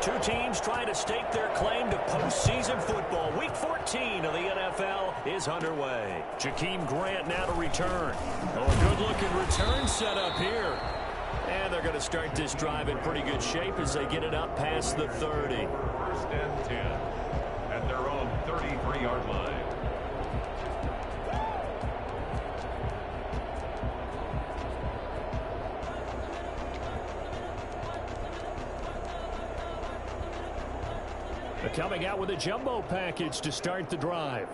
Two teams trying to stake their claim to postseason football. Week 14 of the NFL is underway. Jakeem Grant now to return. Oh, a good-looking return set up here. And they're going to start this drive in pretty good shape as they get it up past the 30. First and 10 at their own 33-yard line. Coming out with a jumbo package to start the drive.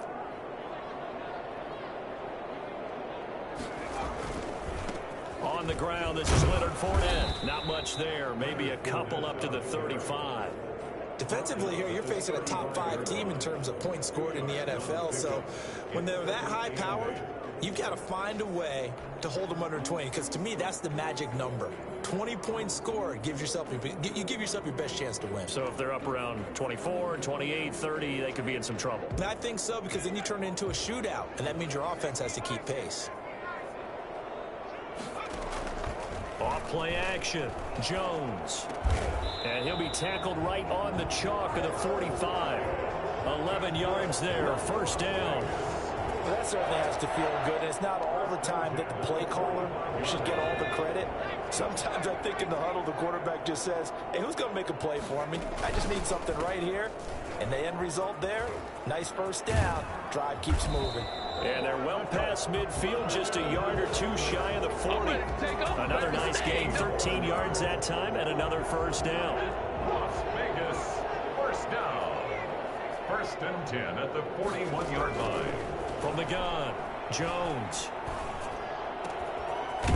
On the ground, this is Leonard Fournette. Not much there. Maybe a couple up to the 35. Defensively here, you're facing a top-5 team in terms of points scored in the NFL. So when they're that high-powered, you've got to find a way to hold them under 20. Because to me, that's the magic number. 20 points scored gives yourself you give yourself your best chance to win. So if they're up around 24, 28, 30, they could be in some trouble. And I think so, because then you turn it into a shootout, and that means your offense has to keep pace. Off play action. Jones. And he'll be tackled right on the chalk of the 45. 11 yards there. First down. Well, that certainly has to feel good. It's not all the time that the play caller should get all the credit. Sometimes I think in the huddle, the quarterback just says, hey, who's going to make a play for me? I just need something right here. And the end result there, nice first down. Drive keeps moving. And they're well past midfield, just a yard or two shy of the 40. Another nice gain, 13 yards that time, and another first down. Las Vegas, first down. First and 10 at the 41-yard line. From the gun, Jones.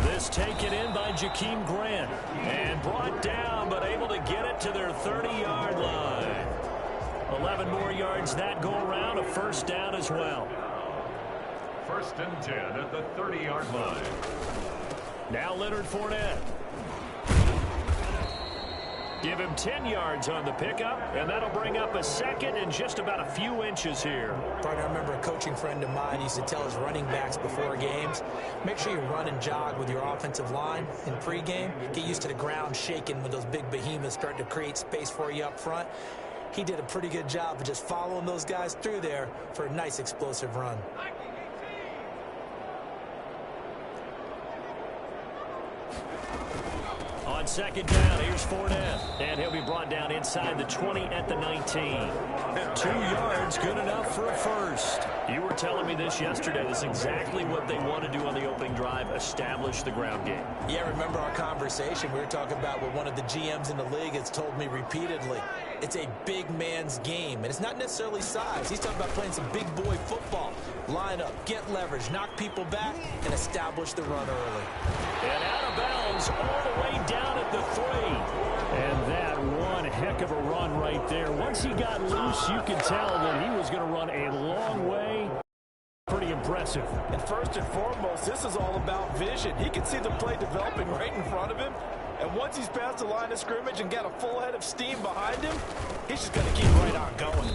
This taken in by Jakeem Grant. And brought down, but able to get it to their 30-yard line. 11 more yards that go around, a first down as well. First and 10 at the 30-yard line. Now Leonard Fournette. Give him 10 yards on the pickup, and that'll bring up a second and just about a few inches here. Partner, I remember a coaching friend of mine used to tell his running backs before games, make sure you run and jog with your offensive line in pregame. Get used to the ground shaking when those big behemoths start to create space for you up front. He did a pretty good job of just following those guys through there for a nice explosive run. On second down, here's Fournette. And he'll be brought down inside the 20 at the 19. 2 yards, good enough for a first. You were telling me this yesterday. This is exactly what they want to do on the opening drive, establish the ground game. Yeah, remember our conversation. We were talking about what one of the GMs in the league has told me repeatedly. It's a big man's game, and it's not necessarily size. He's talking about playing some big boy football. Line up, get leverage, knock people back, and establish the run early. And out of bounds all the way down at the 3. And that one heck of a run right there. Once he got loose, you could tell that he was going to run a long way. Pretty impressive. And first and foremost, this is all about vision. He can see the play developing right in front of him. And once he's past the line of scrimmage and got a full head of steam behind him, he's just going to keep right on going.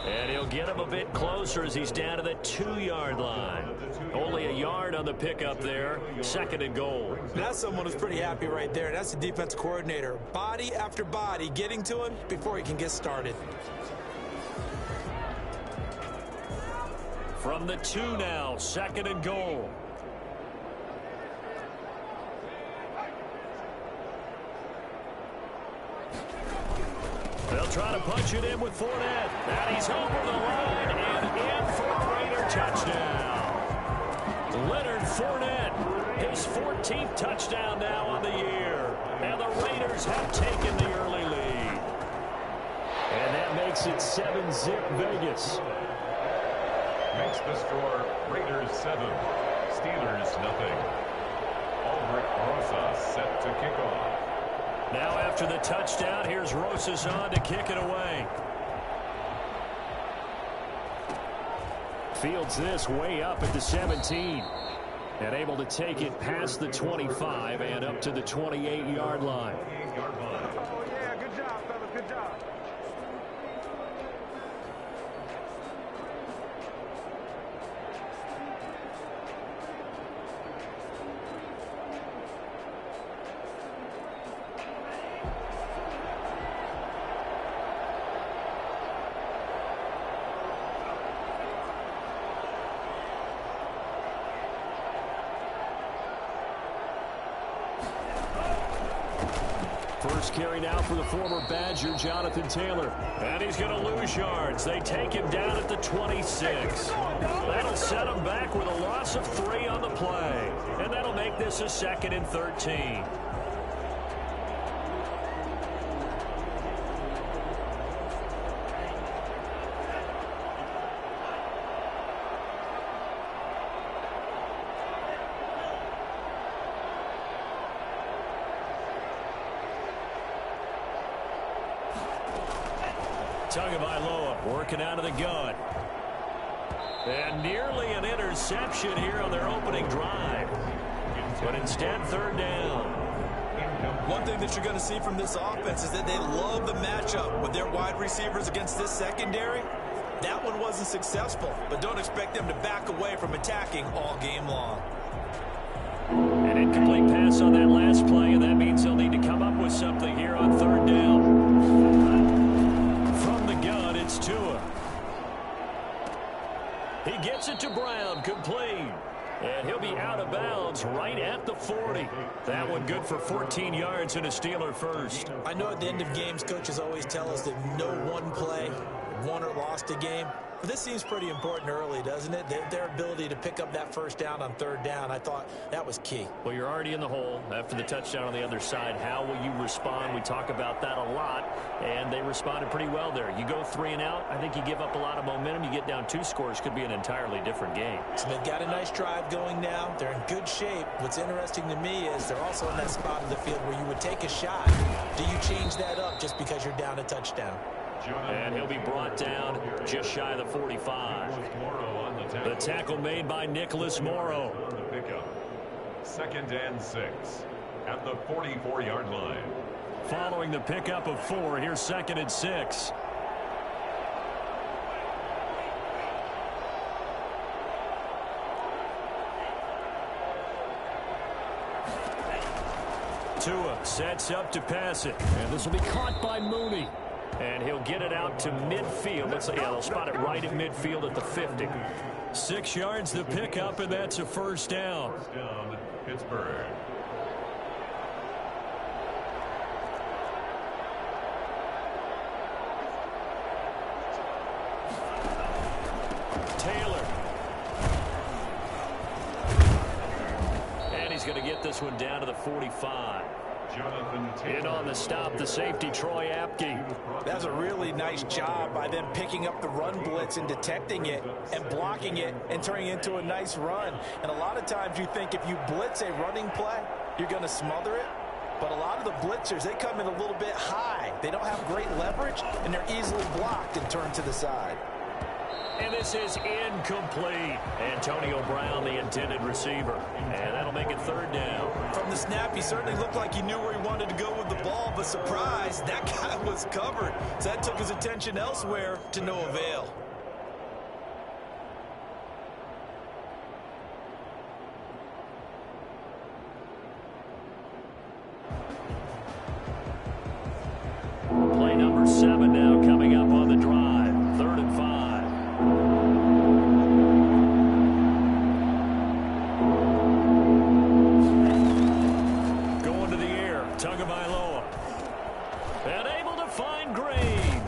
And he'll get him a bit closer as he's down to the 2-yard line. Only a yard on the pickup there. Second and goal. That's someone who's pretty happy right there. That's the defense coordinator. Body after body getting to him before he can get started. From the 2 now, second and goal. They'll try to punch it in with Fournette. And he's over the line and in for a Raider touchdown. Leonard Fournette, his 14th touchdown now on the year. And the Raiders have taken the early lead. And that makes it 7-zip Vegas. Makes the score Raiders 7, Steelers nothing. Ulrich Rosas set to kick off. Now after the touchdown, here's Rosas on to kick it away. Fields this way up at the 17. And able to take it past the 25 and up to the 28-yard line. Oh, yeah, good job, fellas, good job. carry now for the former Badger, Jonathan Taylor. And he's going to lose yards. They take him down at the 26. That'll set him back with a loss of 3 on the play. And that'll make this a 2nd and 13. Tagovailoa working out of the gun. And nearly an interception here on their opening drive. But instead, 3rd down. One thing that you're going to see from this offense is that they love the matchup with their wide receivers against this secondary. That one wasn't successful, but don't expect them to back away from attacking all game long. An incomplete pass on that last play, and that means they'll need to come up with something here on 3rd down. From the gun, it's Tua. He gets it to Brown, complete. And he'll be out of bounds right at the 40. That one good for 14 yards and a Steeler first. I know at the end of games, coaches always tell us that no one play won or lost a game. But this seems pretty important early, doesn't it? Their ability to pick up that 1st down on 3rd down, I thought that was key. Well, you're already in the hole after the touchdown on the other side. How will you respond? We talk about that a lot, and they responded pretty well there. You go 3 and out, I think you give up a lot of momentum. You get down 2 scores, could be an entirely different game. So they've got a nice drive going now. They're in good shape. What's interesting to me is they're also in that spot of the field where you would take a shot. Do you change that up just because you're down a touchdown? And he'll be brought down just shy of the 45. The tackle made by Nicholas Morrow. 2nd and 6 at the 44-yard line. Following the pickup of 4, here's 2nd and 6. Tua sets up to pass it. And this will be caught by Mooney. And he'll get it out to midfield. They'll spot it right at midfield at the 50. 6 yards the pickup, and that's a 1st down. 1st down, Pittsburgh. Taylor. And he's going to get this one down to the 45. In on the stop, the safety, Troy Apke. That's a really nice job by them picking up the run blitz and detecting it and blocking it and turning it into a nice run. And a lot of times you think if you blitz a running play, you're going to smother it. But a lot of the blitzers, they come in a little bit high. They don't have great leverage, and they're easily blocked and turned to the side. And this is incomplete. Antonio Brown, the intended receiver. And that'll make it 3rd down. From the snap, he certainly looked like he knew where he wanted to go with the ball, but surprise, that guy was covered. So that took his attention elsewhere to no avail. Play number 7 now coming up on the drive. 3rd and 5. Going to the air. Tagovailoa. And able to find Green.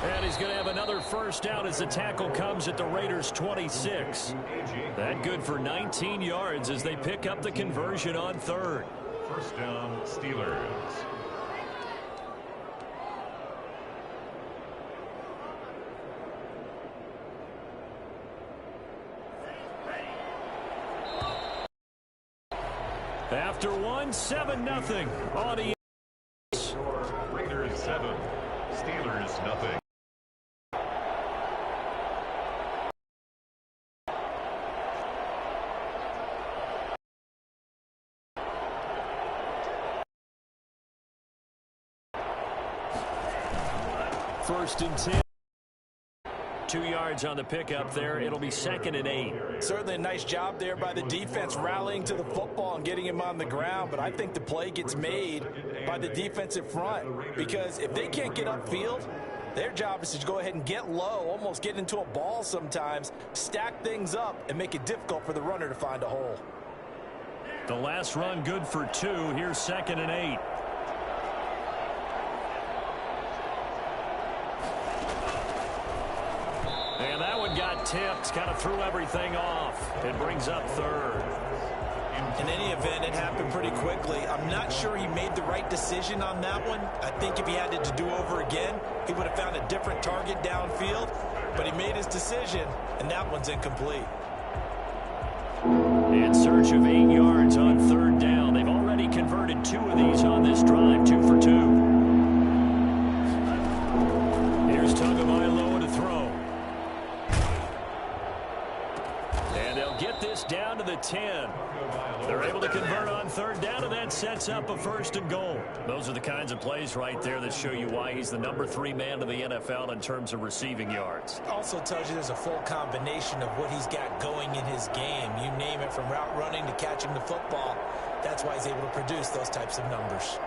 And he's going to have another 1st down as the tackle comes at the Raiders' 26. That good for 19 yards as they pick up the conversion on 3rd. 1st down, Steelers. After 7-0 on the Raiders 7, Steelers nothing. First and 10. 2 yards on the pickup there. It'll be 2nd and 8. Certainly a nice job there by the defense rallying to the football and getting him on the ground, but I think the play gets made by the defensive front because if they can't get upfield, their job is to go ahead and get low, almost get into a ball sometimes, stack things up, and make it difficult for the runner to find a hole. The last run good for 2. Here's 2nd and 8. And that one got tipped, kind of threw everything off. It brings up third. In any event, it happened pretty quickly. I'm not sure he made the right decision on that one. I think if he had it to do over again, he would have found a different target downfield. But he made his decision, and that one's incomplete. In search of 8 yards on third down. They've already converted 2 of these on this drive, 2 for 2. Here's Tagovailoa to throw. And they'll get this down to the 10. They're able to convert on third down, and that sets up a 1st and goal. Those are the kinds of plays right there that show you why he's the number 3 man in the NFL in terms of receiving yards. Also tells you there's a full combination of what he's got going in his game. You name it, from route running to catching the football. That's why he's able to produce those types of numbers.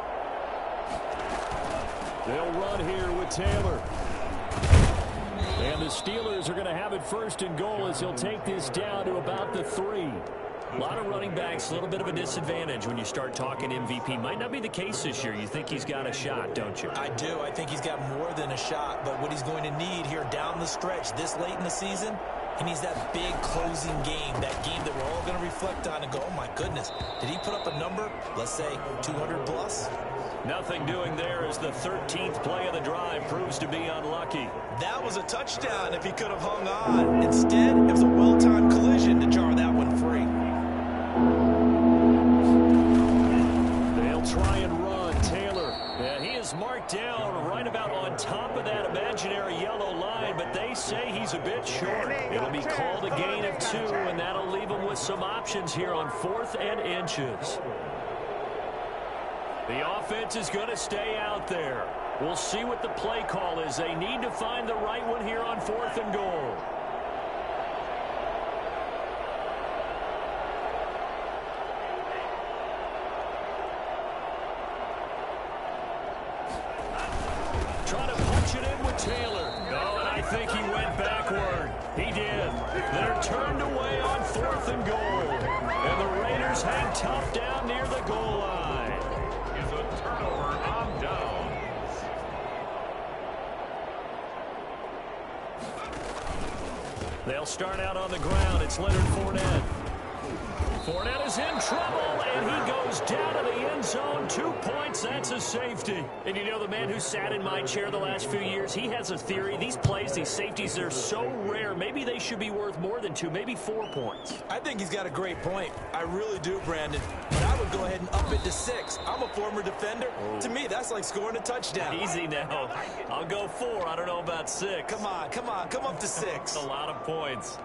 They'll run here with Taylor. And the Steelers are going to have it 1st and goal as he'll take this down to about the 3. A lot of running backs, a little bit of a disadvantage when you start talking MVP. Might not be the case this year. You think he's got a shot, don't you? I do. I think he's got more than a shot. But what he's going to need here down the stretch this late in the season, he needs that big closing game, that game that we're all going to reflect on and go, oh, my goodness, did he put up a number, let's say, 200 plus? Nothing doing there as the 13th play of the drive proves to be unlucky. That was a touchdown if he could have hung on. Instead, it was a well-timed collision to jar that one free. They'll try and run. Taylor, he is marked down right about on top of that imaginary yellow line, but they say he's a bit short. It'll be called a gain of 2, and that'll leave him with some options here on 4th and inches. The offense is going to stay out there. We'll see what the play call is. They need to find the right one here on 4th and goal. Trying to punch it in with Taylor. Oh, and I think he went backward. He did. They're turned away on 4th and goal. And the Raiders hang tough down near the goal line. Is a turnover on downs. They'll start out on the ground. It's Leonard Fournette. Fournette is in trouble, and he goes down to the end zone. 2 points, that's a safety. And you know, the man who sat in my chair the last few years, he has a theory. These plays, these safeties, they're so rare. Maybe they should be worth more than 2, maybe 4 points. I think he's got a great point. I really do, Brandon. But I would go ahead and up it to 6. I'm a former defender. Oh. To me, that's like scoring a touchdown. Easy now. I'll go 4. I don't know about 6. Come on, come on. Come up to 6. A lot of points.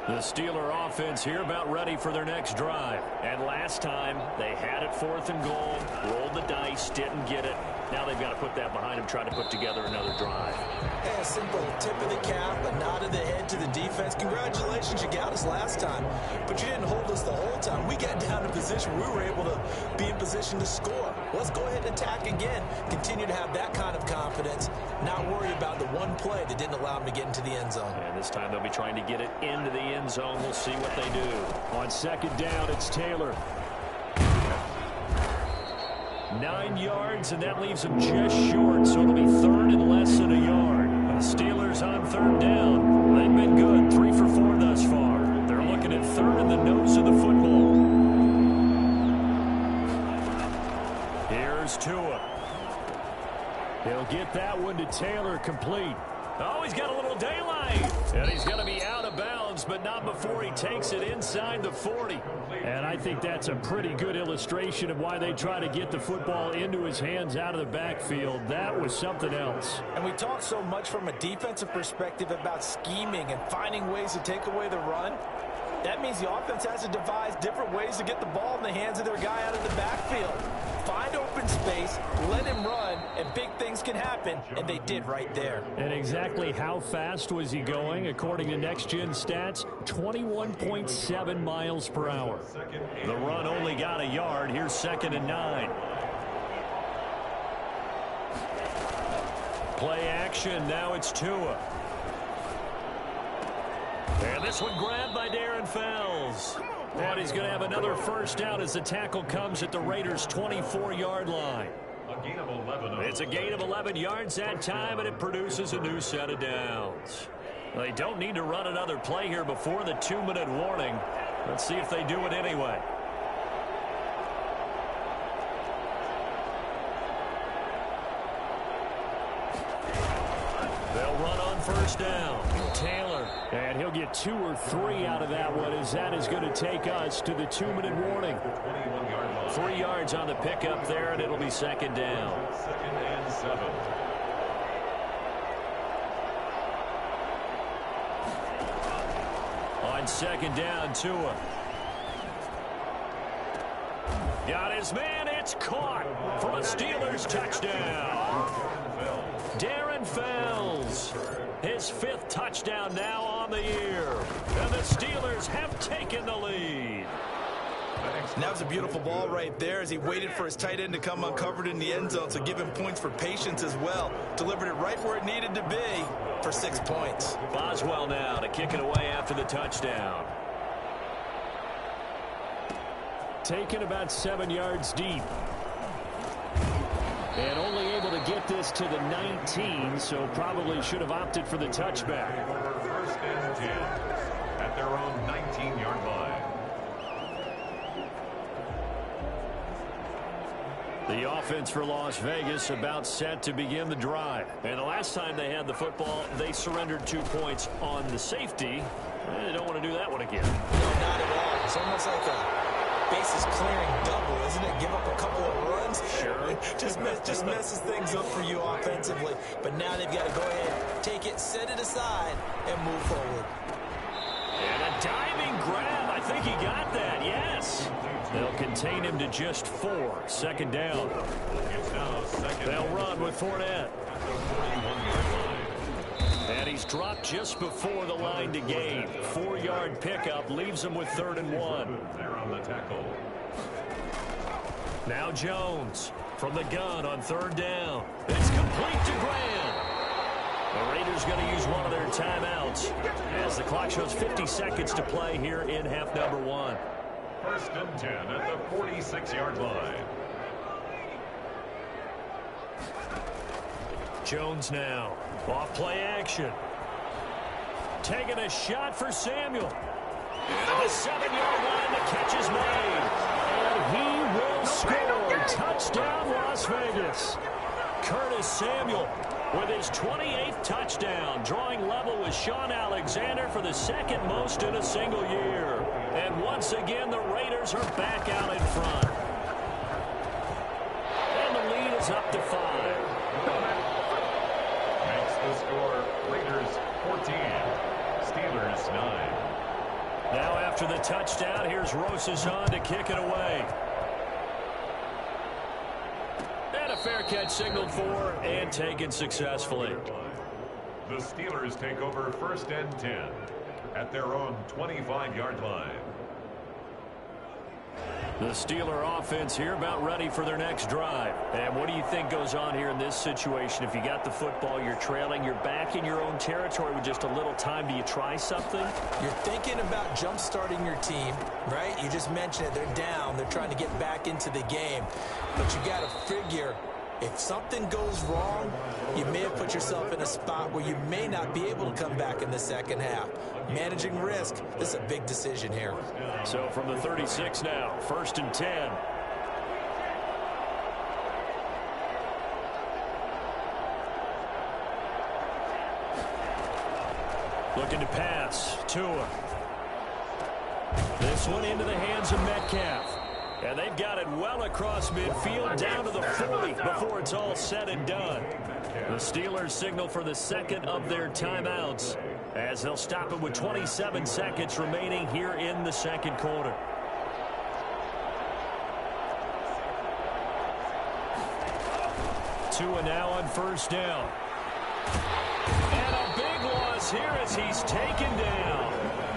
The Steeler offense here about ready for their next drive. And last time, they had it 4th and goal, rolled the dice, didn't get it. Now they've got to put that behind them, try to put together another drive. Hey, a simple tip of the cap, a nod of the head to the defense. Congratulations, you got us last time. But you didn't hold us the whole time. We got down in position. We were able to be in position to score. Let's go ahead and attack again. Continue to have that kind of confidence. Not worry about the one play that didn't allow them to get into the end zone. And this time they'll be trying to get it into the end zone. We'll see what they do. On 2nd down, it's Taylor. 9 yards, and that leaves him just short, so it'll be 3rd and less than a yard. The Steelers on 3rd down. They've been good, 3 for 4 thus far. They're looking at 3rd in the nose of the football. Here's Tua. He'll get that one to Taylor, complete. Oh, he's got a little daylight. And he's going to be out of bounds, but not before he takes it inside the 40. And I think that's a pretty good illustration of why they try to get the football into his hands out of the backfield. That was something else. And we talk so much from a defensive perspective about scheming and finding ways to take away the run. That means the offense has to devise different ways to get the ball in the hands of their guy out of the backfield. Find open space, let him run, and big things can happen, and they did right there. And exactly how fast was he going? According to Next Gen Stats, 21.7 miles per hour. The run only got a yard. Here's 2nd and 9. Play action. Now it's Tua. And this one grabbed by Darren Fells. And he's going to have another 1st down as the tackle comes at the Raiders' 24-yard line. A gain of 11. It's a gain of 11 yards that time, and it produces a new set of downs. They don't need to run another play here before the 2-minute warning. Let's see if they do it anyway. They'll run on first down. Taylor, and he'll get 2 or 3 out of that one, as that is going to take us to the 2-minute warning. 3 yards on the pickup there, and it'll be second down. 2nd and 7. On second down, Tua. Got his man. It's caught for a Steelers touchdown. Darren Fells. His 5th touchdown now on the year. And the Steelers have taken the lead. And that was a beautiful ball right there as he waited for his tight end to come uncovered in the end zone, so give him points for patience as well. Delivered it right where it needed to be for 6 points. Boswell now to kick it away after the touchdown. Taken about 7 yards deep. And only able to get this to the 19, so probably should have opted for the touchback. 1st and 10 at their own 19-yard line. The offense for Las Vegas about set to begin the drive. And the last time they had the football, they surrendered 2 points on the safety. They don't want to do that one again. No, not at all. It's almost like a bases clearing double, isn't it? Give up a couple of runs. Sure. just messes things up for you offensively. But now they've got to go ahead, take it, set it aside, and move forward. And a diving grab. I think he got that, yes. They'll contain him to just 4. Second down. It's now 2nd. They'll run with Fournette. And he's dropped just before the line to gain. 4-yard pickup leaves him with 3rd and 1. There on the tackle. Now Jones from the gun on 3rd down. It's complete to Graham. The Raiders going to use one of their timeouts as the clock shows 50 seconds to play here in half number 1. 1st and 10 at the 46-yard line. Jones now. Off play action. Taking a shot for Samuel. And the 7-yard line, the catch is made. And he will score. Touchdown, Las Vegas. Curtis Samuel with his 28th touchdown, drawing level with Sean Alexander for the 2nd most in a single year. And once again, the Raiders are back out in front. And the lead is up to 5. Makes the score Raiders 14, Steelers 9. Now after the touchdown, here's Rosazon to kick it away. And a fair catch signaled for and taken successfully. The Steelers take over 1st and 10 at their own 25-yard line. The Steeler offense here about ready for their next drive. And what do you think goes on here in this situation? If you got the football, you're trailing, you're back in your own territory with just a little time. Do you try something? You're thinking about jump-starting your team, right? You just mentioned it. They're down. They're trying to get back into the game. But you got to figure, if something goes wrong, you may have put yourself in a spot where you may not be able to come back in the second half. Managing risk, this is a big decision here. So from the 36 now, 1st and 10. Looking to pass. Tua. This one into the hands of Metcalf. And they've got it well across midfield down to the 40 before it's all said and done. The Steelers signal for the 2nd of their timeouts as they'll stop it with 27 seconds remaining here in the 2nd quarter. Tua now on 1st down. And a big loss here as he's taken down.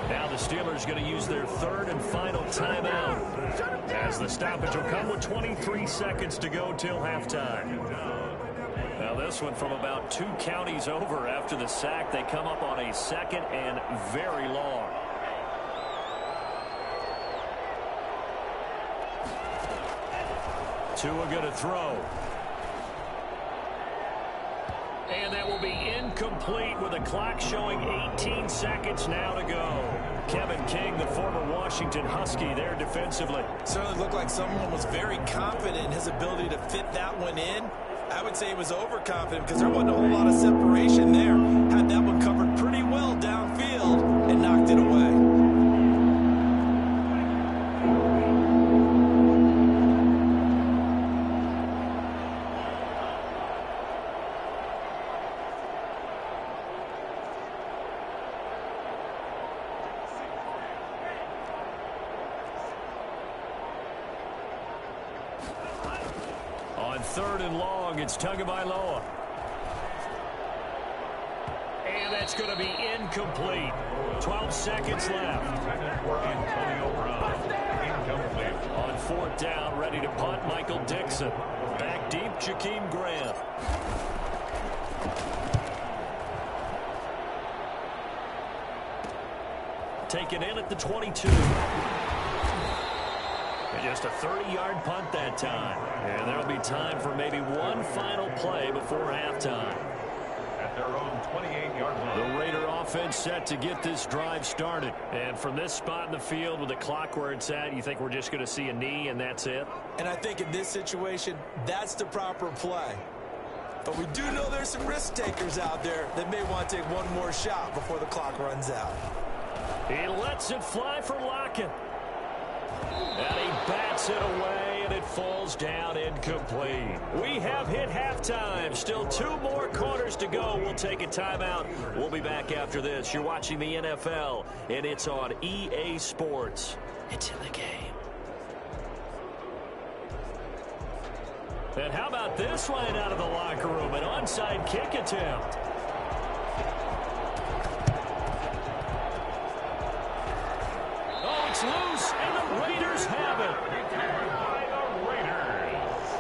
Now the Steelers going to use their 3rd and final timeout as the stoppage will come with 23 seconds to go till halftime. Now this one from about 2 counties over after the sack. They come up on a 2nd and very long. Tua going to throw. And that will be incomplete with the clock showing 18 seconds now to go. Kevin King, the former Washington Husky, there defensively. Certainly looked like someone was very confident in his ability to fit that one in. I would say he was overconfident because there wasn't a whole lot of separation there. Had that one covered pretty well downfield and knocked it away. On 3rd and long, it's Tagovailoa. And that's going to be incomplete. 12 seconds left. Antonio Brown. Incomplete. On 4th down, ready to punt, Michael Dixon. Back deep, Jakeem Grant. Taken in at the 22. And just a 30-yard punt that time. And there'll be time for maybe one final play before halftime. At their own 28-yard line. The Raider offense set to get this drive started. And from this spot in the field with the clock where it's at, you think we're just going to see a knee and that's it? And I think in this situation, that's the proper play. But we do know there's some risk takers out there that may want to take one more shot before the clock runs out. He lets it fly for Lockett. And he bats it away, and it falls down incomplete. We have hit halftime. Still 2 more quarters to go. We'll take a timeout. We'll be back after this. You're watching the NFL, and it's on EA Sports. It's in the game. And how about this line out of the locker room? An onside kick attempt. Oh, it's loose, and the Raiders have it. By the Raiders.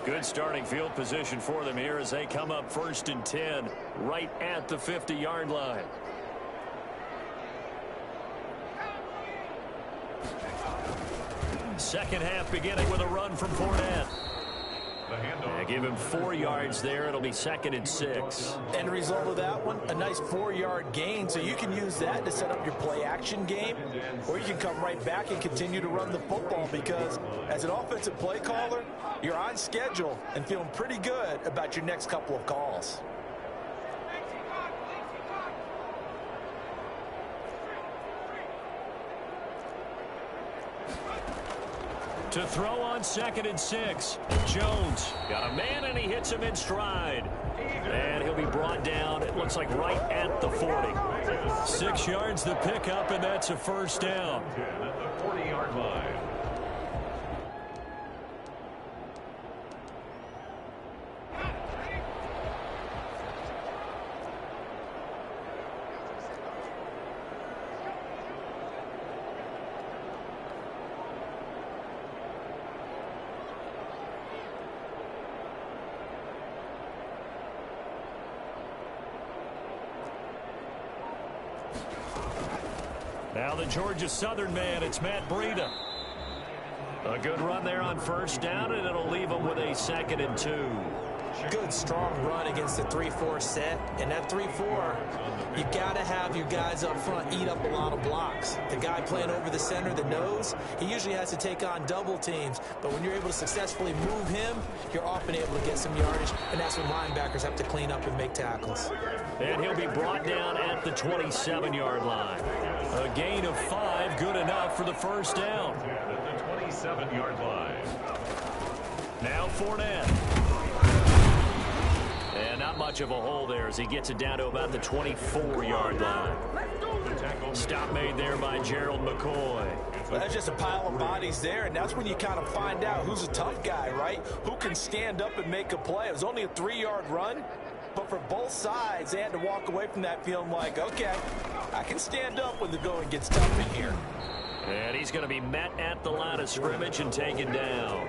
Good starting field position for them here as they come up 1st and 10 right at the 50-yard line. Second half beginning with a run from Fournette. They give him 4 yards there. It'll be 2nd and 6. End result of that one, a nice 4-yard gain, so you can use that to set up your play-action game, or you can come right back and continue to run the football because as an offensive play caller, you're on schedule and feeling pretty good about your next couple of calls. To throw on 2nd and 6. Jones got a man, and he hits him in stride. And he'll be brought down, it looks like right at the 40. 6 yards the pickup, and that's a 1st down. At the 40-yard line. Now the Georgia Southern man, it's Matt Breida. A good run there on 1st down, and it'll leave him with a 2nd and 2. Good, strong run against the 3-4 set. And that 3-4, you got to have your guys up front eat up a lot of blocks. The guy playing over the center, the nose, he usually has to take on double teams. But when you're able to successfully move him, you're often able to get some yardage. And that's when linebackers have to clean up and make tackles. And he'll be brought down at the 27-yard line. A gain of 5, good enough for the 1st down. At the 27-yard line. Now Fournette. And not much of a hole there as he gets it down to about the 24-yard line. Stop made there by Gerald McCoy. Well, that's just a pile of bodies there, and that's when you kind of find out who's a tough guy, right? Who can stand up and make a play. It was only a 3-yard run, but for both sides, they had to walk away from that feeling like, okay, I can stand up when the going gets tough in here. And he's going to be met at the line of scrimmage and taken down.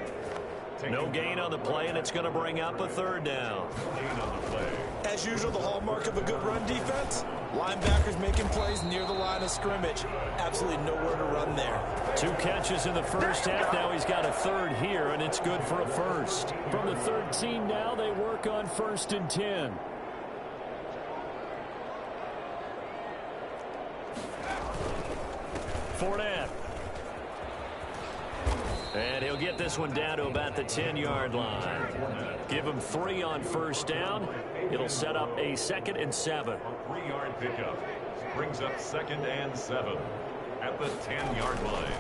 No gain on the play, and it's going to bring up a third down. Gain on the play. As usual, the hallmark of a good run defense, linebackers making plays near the line of scrimmage. Absolutely nowhere to run there. 2 catches in the first half. Now he's got a third here, and it's good for a first. From the 13 now, they work on 1st and 10. Fournette. And he'll get this one down to about the 10-yard line. Give him 3 on 1st down. It'll set up a 2nd and 7. 3-yard pickup. Brings up 2nd and 7 at the 10-yard line.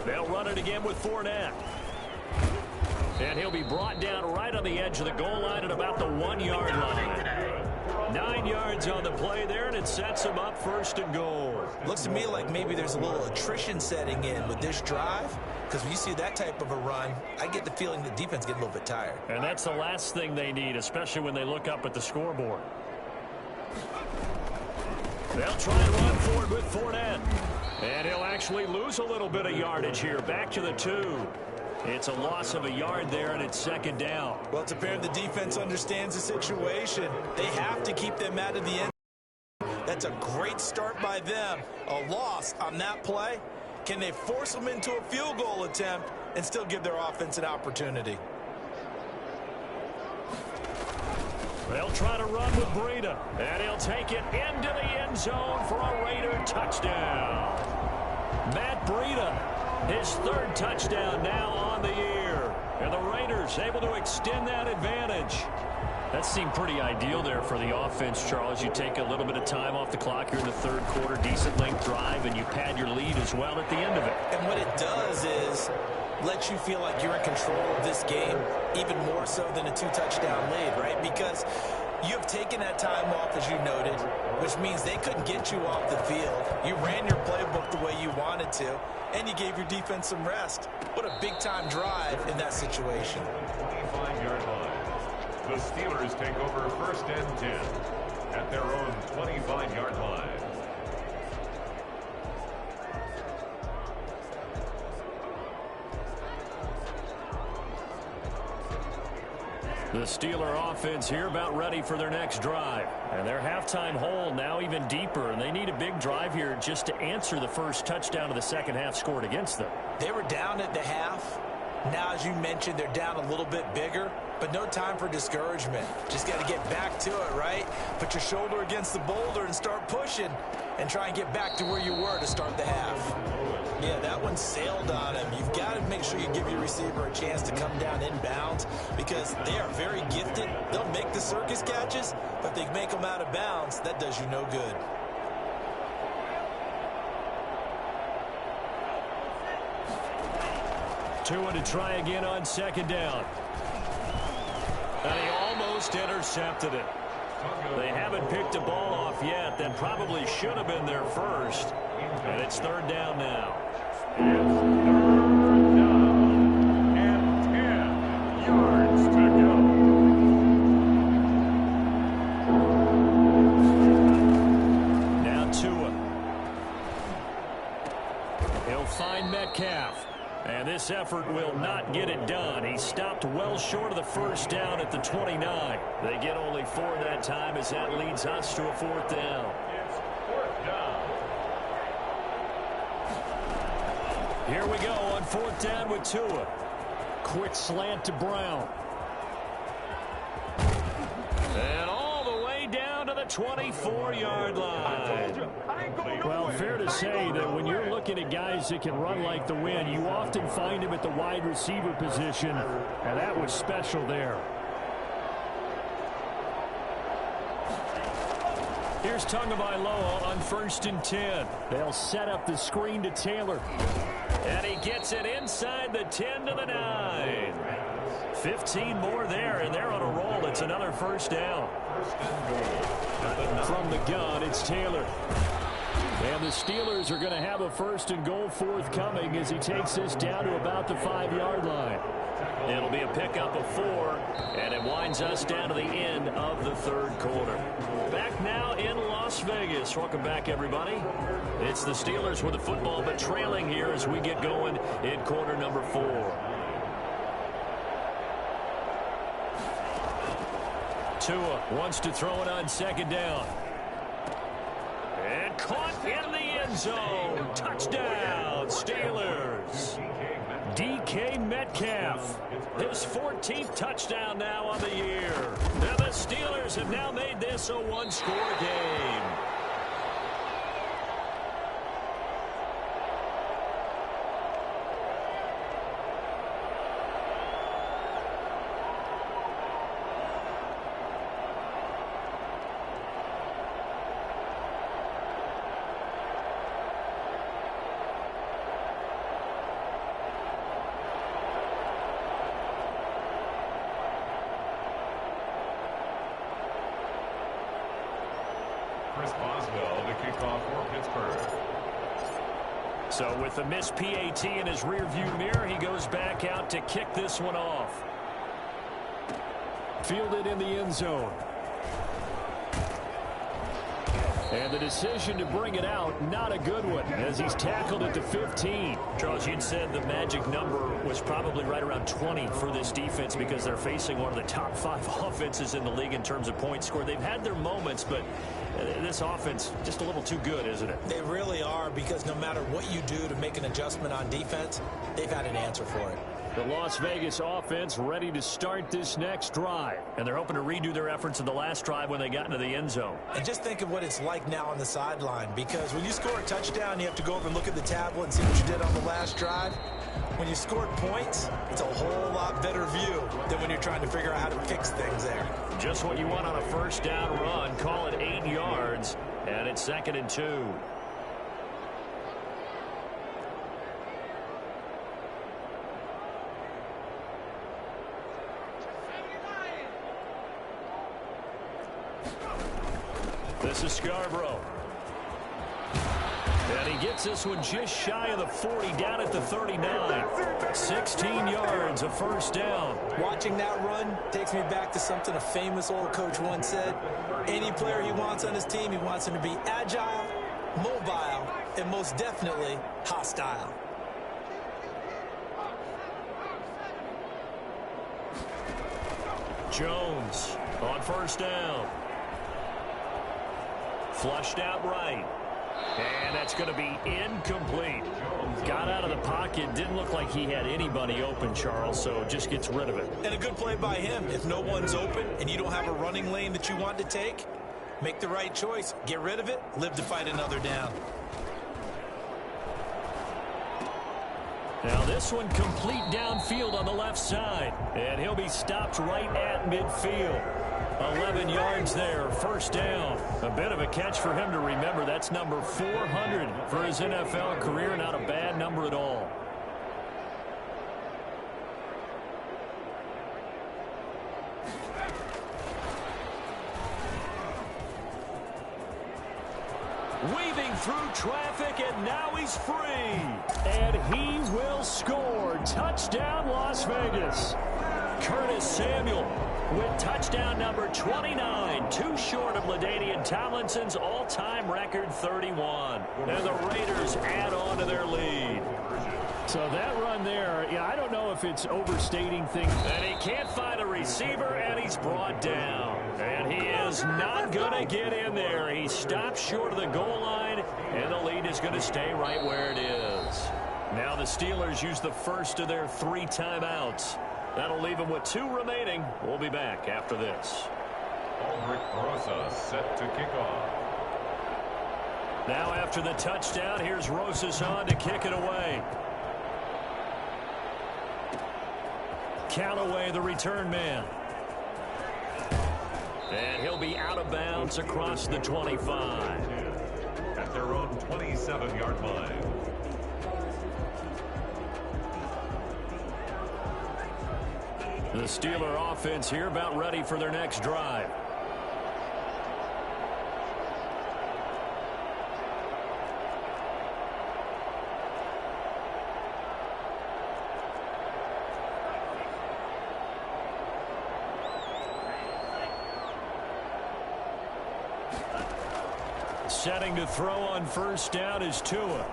They'll run it again with Fournette. And he'll be brought down right on the edge of the goal line at about the 1-yard line. 9 yards on the play there, and it sets him up 1st and goal. Looks to me like maybe there's a little attrition setting in with this drive, because when you see that type of a run, I get the feeling the defense gets a little bit tired. And that's the last thing they need, especially when they look up at the scoreboard. They'll try and run forward with Fournette. And he'll actually lose a little bit of yardage here. Back to the 2. It's a loss of a yard there, and it's 2nd down. Well, it's apparent the defense understands the situation. They have to keep them out of the end. That's a great start by them. A loss on that play. Can they force them into a field goal attempt and still give their offense an opportunity? They'll try to run with Breida, and he'll take it into the end zone for a Raider touchdown. Matt Breida, his 3rd touchdown now on the year. And the Raiders able to extend that advantage. That seemed pretty ideal there for the offense, Charles. You take a little bit of time off the clock here in the 3rd quarter, decent length drive, and you pad your lead as well at the end of it. And what it does is let you feel like you're in control of this game, even more so than a 2-touchdown lead, right? Because you have taken that time off, as you noted, which means they couldn't get you off the field. You ran your playbook the way you wanted to, and you gave your defense some rest. What a big-time drive in that situation. 25-yard line. The Steelers take over 1st and 10 at their own 25-yard line. The Steeler offense here about ready for their next drive. And their halftime hole now even deeper, and they need a big drive here just to answer the first touchdown of the second half scored against them. They were down at the half. Now, as you mentioned, they're down a little bit bigger, but no time for discouragement. Just got to get back to it, right? Put your shoulder against the boulder and start pushing and try and get back to where you were to start the half. Yeah, that one sailed on him. You've got to make sure you give your receiver a chance to come down inbounds because they are very gifted. They'll make the circus catches, but they make them out of bounds. That does you no good. Tua to try again on 2nd down. And he almost intercepted it. They haven't picked a ball off yet. That probably should have been their first. And it's 3rd down now. It's 3rd down and 10 yards to go. Now Tua. He'll find Metcalf. And this effort will not get it done. He stopped well short of the 1st down at the 29. They get only 4 that time as that leads us to a 4th down. It's 4th down. Here we go on 4th down with Tua. Quick slant to Brown. And all the way down to the 24-yard line. Well, fair to say that when you're looking at guys that can run like the wind, you often find them at the wide receiver position, and that was special there. Here's Tagovailoa on 1st and 10. They'll set up the screen to Taylor. And he gets it inside the 10 to the 9. 15 more there, and they're on a roll. It's another 1st down. From the gun, it's Taylor. And the Steelers are going to have a 1st and goal forthcoming as he takes this down to about the 5-yard line. It'll be a pickup of 4, and it winds us down to the end of the 3rd quarter. Back now in Las Vegas. Welcome back, everybody. It's the Steelers with the football, but trailing here as we get going in quarter number 4. Tua wants to throw it on second down. And caught in the end zone. Touchdown, Steelers. DK Metcalf, his 14th touchdown now on the year. Now the Steelers have now made this a one-score game. So with the missed PAT in his rearview mirror, he goes back out to kick this one off. Fielded in the end zone. And the decision to bring it out, not a good one, as he's tackled at the 15. Charles, you'd said the magic number was probably right around 20 for this defense because they're facing one of the top 5 offenses in the league in terms of points scored. They've had their moments, but this offense just a little too good, isn't it? They really are, because no matter what you do to make an adjustment on defense, they've had an answer for it. The Las Vegas offense ready to start this next drive. And they're hoping to redo their efforts in the last drive when they got into the end zone. And just think of what it's like now on the sideline, because when you score a touchdown, you have to go over and look at the tablet and see what you did on the last drive. When you scored points, it's a whole lot better view than when you're trying to figure out how to fix things there. Just what you want on a first down run. Call it 8 yards, and it's 2nd and 2. This is Scarborough. And he gets this one just shy of the 40, down at the 39. 16 yards, a first down. Watching that run takes me back to something a famous old coach once said. Any player he wants on his team, he wants him to be agile, mobile, and most definitely hostile. Jones on first down. Flushed out right. And that's going to be incomplete. Got out of the pocket. Didn't look like he had anybody open, Charles, so just gets rid of it. And a good play by him. If no one's open and you don't have a running lane that you want to take, make the right choice. Get rid of it. Live to fight another down. Now this one complete downfield on the left side. And he'll be stopped right at midfield. 11 yards there, first down. A bit of a catch for him to remember. That's number 400 for his NFL career. Not a bad number at all. Weaving through traffic, and now he's free. And he will score. Touchdown, Las Vegas. Curtis Samuel with touchdown number 29, too short of LaDainian Tomlinson's all-time record 31. And the Raiders add on to their lead. So that run there, yeah, I don't know if it's overstating things. And he can't find a receiver, and he's brought down. And he is not going to get in there. He stops short of the goal line, and the lead is going to stay right where it is. Now the Steelers use the first of their 3 timeouts. That'll leave them with 2 remaining. We'll be back after this. Aldrich Rosas set to kick off. Now after the touchdown, here's Rosas on to kick it away. Callaway, the return man. And he'll be out of bounds across the 25. At their own 27-yard line. The Steeler offense here about ready for their next drive. Setting to throw on first down is Tua.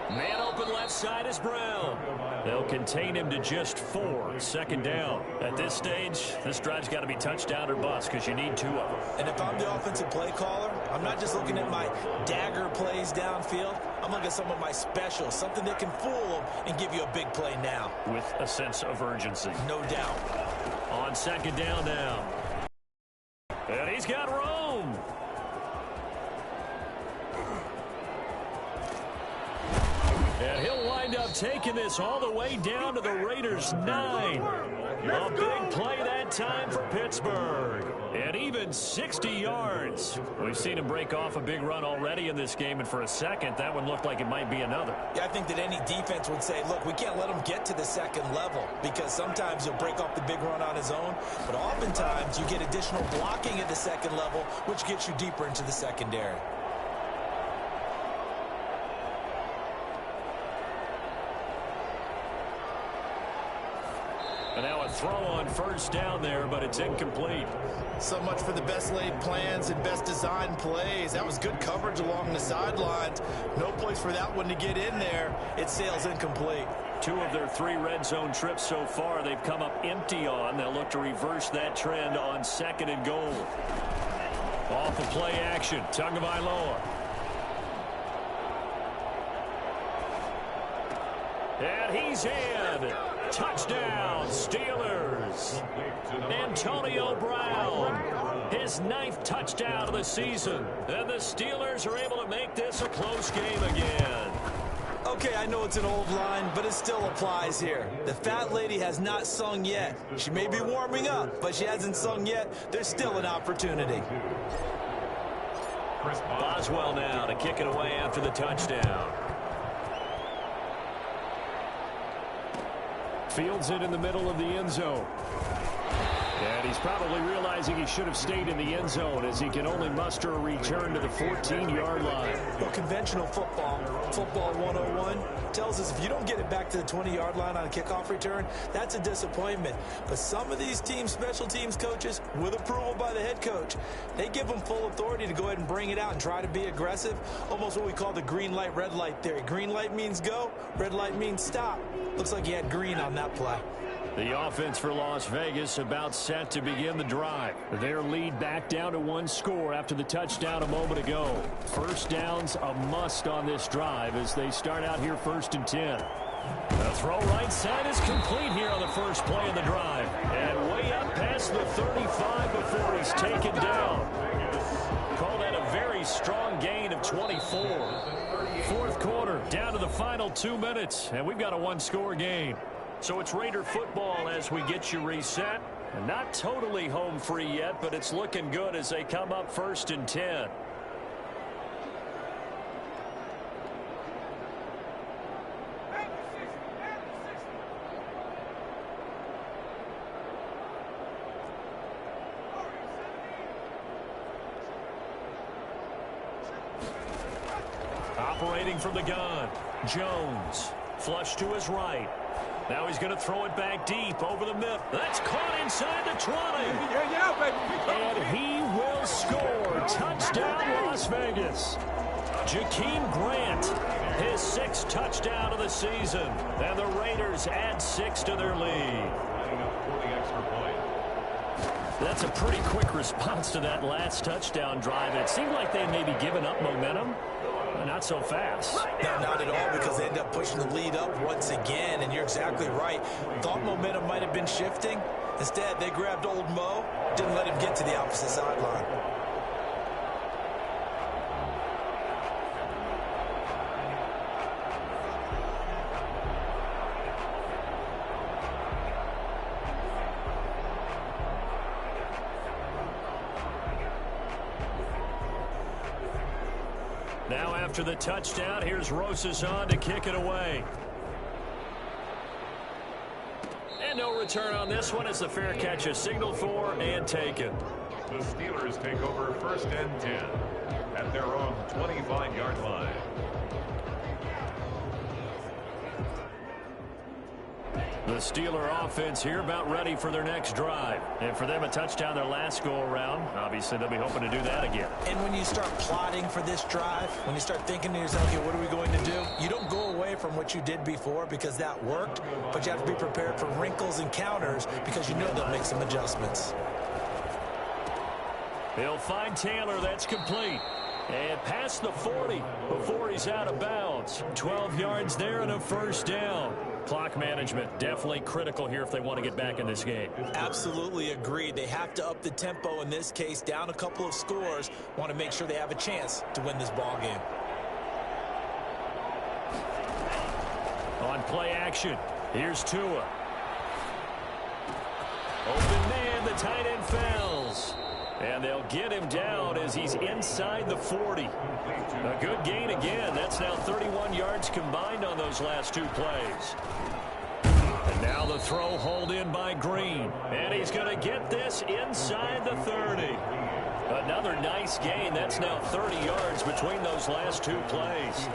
Man open left side is Brown. They'll contain him to just 4. Second down. At this stage, this drive's got to be touchdown or bust because you need 2 of them. And if I'm the offensive play caller, I'm not just looking at my dagger plays downfield. I'm looking at some of my specials, something that can fool them and give you a big play now. With a sense of urgency. No doubt. On second down now. And he's got Rome. And he'll wind up taking this all the way down to the Raiders' 9. A big play that time for Pittsburgh. And even 60 yards. We've seen him break off a big run already in this game, and for a second, that one looked like it might be another. Yeah, I think that any defense would say, look, we can't let him get to the second level because sometimes he'll break off the big run on his own, but oftentimes you get additional blocking at the second level, which gets you deeper into the secondary. And now a throw on first down there, but it's incomplete. So much for the best laid plans and best designed plays. That was good coverage along the sidelines. No place for that one to get in there. It sails incomplete. 2 of their 3 red zone trips so far they've come up empty on. They'll look to reverse that trend on second and goal. Off of play action, Tagovailoa. And he's in. Touchdown, Steelers. Antonio Brown, his 9th touchdown of the season. And the Steelers are able to make this a close game again. Okay, I know it's an old line, but it still applies here. The fat lady has not sung yet. She may be warming up, but she hasn't sung yet. There's still an opportunity. Boswell now to kick it away after the touchdown. Fields it in the middle of the end zone. And he's probably realizing he should have stayed in the end zone as he can only muster a return to the 14-yard line. Well, conventional football 101, tells us if you don't get it back to the 20-yard line on a kickoff return, that's a disappointment. But some of these team special teams coaches, with approval by the head coach, they give them full authority to go ahead and bring it out and try to be aggressive, almost what we call the green light, red light theory. Green light means go, red light means stop. Looks like he had green on that play. The offense for Las Vegas about set to begin the drive. Their lead back down to 1 score after the touchdown a moment ago. First down's a must on this drive as they start out here 1st and 10. The throw right side is complete here on the first play of the drive. And way up past the 35 before he's taken down. Call that a very strong gain of 24. 4th quarter, down to the final 2 minutes, and we've got a 1-score game. So it's Raider football as we get you reset. And not totally home free yet, but it's looking good as they come up 1st and 10. Operating from the gun, Jones. Flush to his right. Now he's going to throw it back deep over the middle. That's caught inside the 20. And he will score. Touchdown, Las Vegas. Jakeem Grant, his 6th touchdown of the season. And the Raiders add 6 to their lead. That's a pretty quick response to that last touchdown drive. It seemed like they had maybe given up momentum. Not so fast. No, not at all, because they end up pushing the lead up once again, and you're exactly right. Thought momentum might have been shifting. Instead, they grabbed old Mo, didn't let him get to the opposite sideline. Now after the touchdown, here's Rosas on to kick it away. And no return on this one as the fair catch is signaled for and taken. The Steelers take over 1st and 10 at their own 25-yard line. The Steeler offense here about ready for their next drive. And for them, a touchdown their last go-around. Obviously, they'll be hoping to do that again. And when you start plotting for this drive, when you start thinking to yourself, okay, what are we going to do? You don't go away from what you did before because that worked, but you have to be prepared for wrinkles and counters because you know they'll make some adjustments. He'll find Taylor. That's complete. And past the 40 before he's out of bounds. 12 yards there and a first down. Clock management definitely critical here if they want to get back in this game. Absolutely agreed. They have to up the tempo in this case, down a couple of scores. Want to make sure they have a chance to win this ball game. On play action, here's Tua. Open man, the tight end fouls. And they'll get him down as he's inside the 40. A good gain again. That's now 31 yards combined on those last two plays. And now the throw hauled in by Green. And he's going to get this inside the 30. Another nice gain. That's now 30 yards between those last two plays.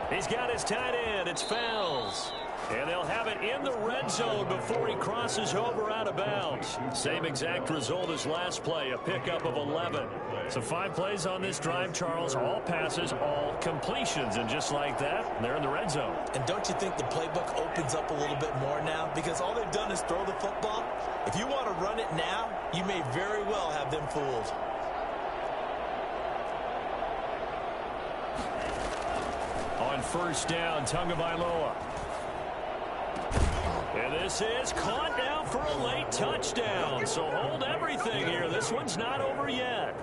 He's got his tight end. It's Fowles. And they'll have it in the red zone before he crosses over out of bounds. Same exact result as last play, a pickup of 11. So 5 plays on this drive, Charles. All passes, all completions. And just like that, they're in the red zone. And don't you think the playbook opens up a little bit more now? Because all they've done is throw the football. If you want to run it now, you may very well have them fooled. On first down, Tagovailoa. And this is caught now for a late touchdown. So hold everything here. This one's not over yet.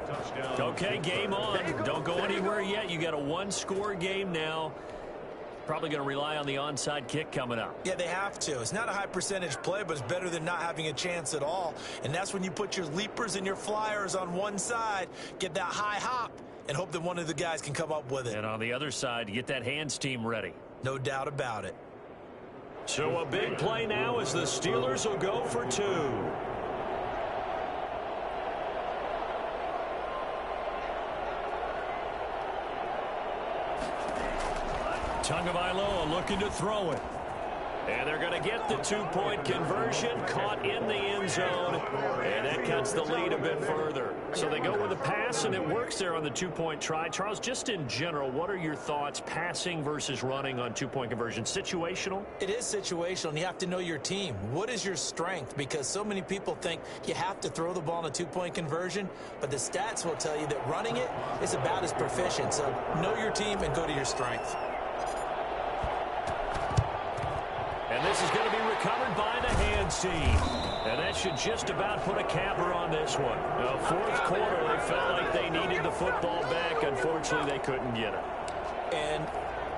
Okay, game on. Don't go anywhere yet. You got a one-score game now. Probably going to rely on the onside kick coming up. Yeah, they have to. It's not a high percentage play, but it's better than not having a chance at all. And that's when you put your leapers and your flyers on one side, get that high hop, and hope that one of the guys can come up with it. And on the other side, get that hands team ready. No doubt about it. So a big play now as the Steelers will go for 2. Tagovailoa looking to throw it. And they're going to get the 2-point conversion, caught in the end zone, and that cuts the lead a bit further. So they go with a pass, and it works there on the 2-point try. Charles, just in general, what are your thoughts passing versus running on 2-point conversion? Situational? It is situational, and you have to know your team. What is your strength? Because so many people think you have to throw the ball in a 2-point conversion, but the stats will tell you that running it is about as proficient. So know your team and go to your strength. And this is going to be recovered by the hands team. And that should just about put a capper on this one. The fourth quarter, they felt like they needed the football back. Unfortunately, they couldn't get it. And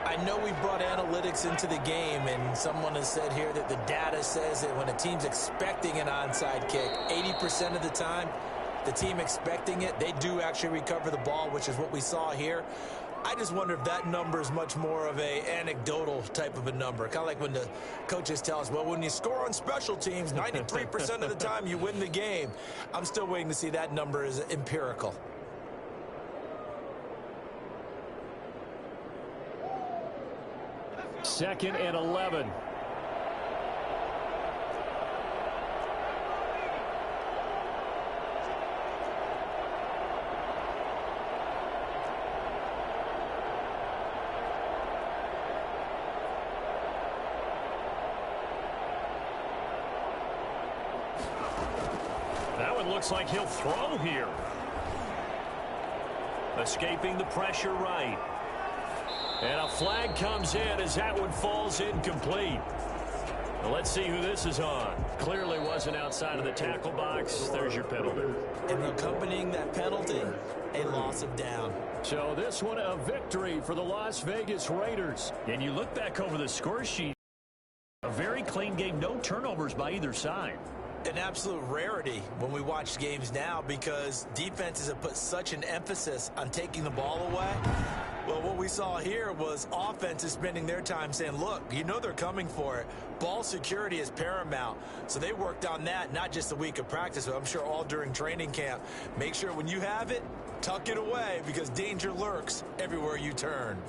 I know we brought analytics into the game, and someone has said here that the data says that when a team's expecting an onside kick, 80% of the time, the team expecting it, they do actually recover the ball, which is what we saw here. I just wonder if that number is much more of a anecdotal type of a number. Kind of like when the coaches tell us, well, when you score on special teams, 93% of the time you win the game. I'm still waiting to see that number is empirical. Second and 11. Looks like he'll throw here. Escaping the pressure right. And a flag comes in as that one falls incomplete. Now let's see who this is on. Clearly wasn't outside of the tackle box. There's your penalty. And accompanying that penalty, a loss of down. So this one a victory for the Las Vegas Raiders. And you look back over the score sheet, a very clean game, no turnovers by either side. An absolute rarity when we watch games now because defenses have put such an emphasis on taking the ball away. Well, what we saw here was offenses spending their time saying, look, you know they're coming for it. Ball security is paramount. So they worked on that, not just a week of practice, but I'm sure all during training camp. Make sure when you have it, tuck it away because danger lurks everywhere you turn.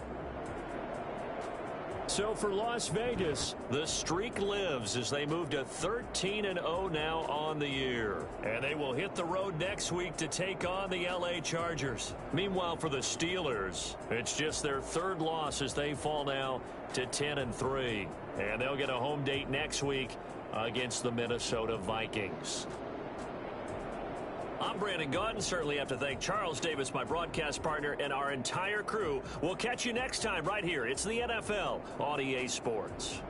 So So for Las Vegas, the streak lives as they move to 13-0 now on the year. And they will hit the road next week to take on the LA Chargers. Meanwhile, for the Steelers, it's just their third loss as they fall now to 10-3. And they'll get a home date next week against the Minnesota Vikings. I'm Brandon Gaudin. Certainly have to thank Charles Davis, my broadcast partner, and our entire crew. We'll catch you next time right here. It's the NFL on EA Sports.